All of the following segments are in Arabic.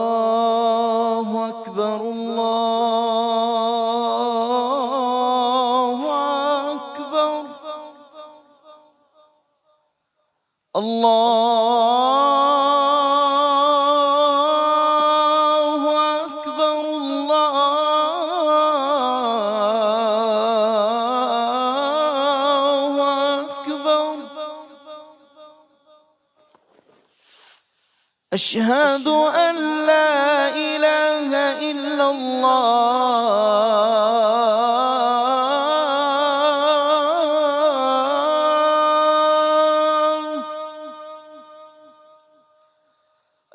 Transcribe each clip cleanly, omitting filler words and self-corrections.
الله أكبر الله أكبر الله أكبر الله أكبر أشهد أن لا إله إلا الله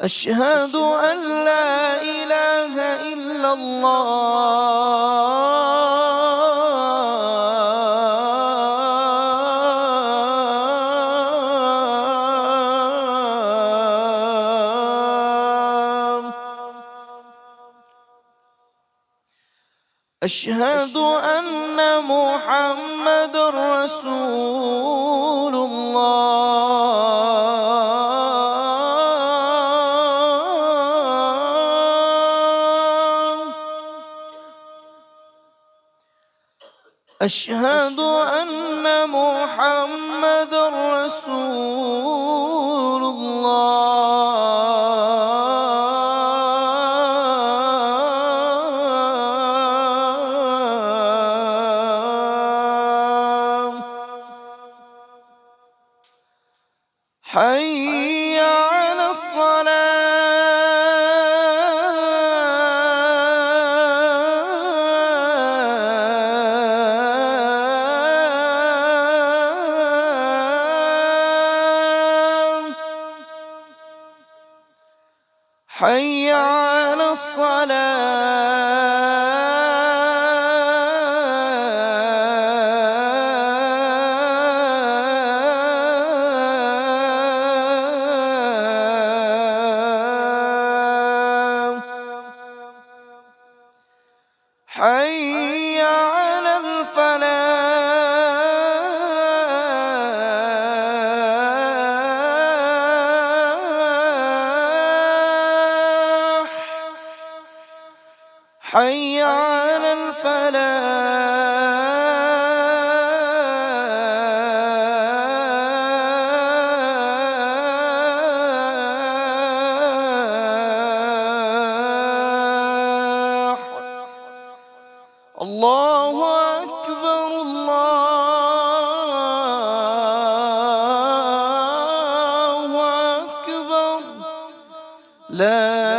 أشهد أن لا إله إلا الله أشهد أن محمد رسول الله أشهد أن محمد رسول الله حي على الصلاة حي على الصلاة حي على الفلاح حي على الفلاح الله أكبر الله أكبر لا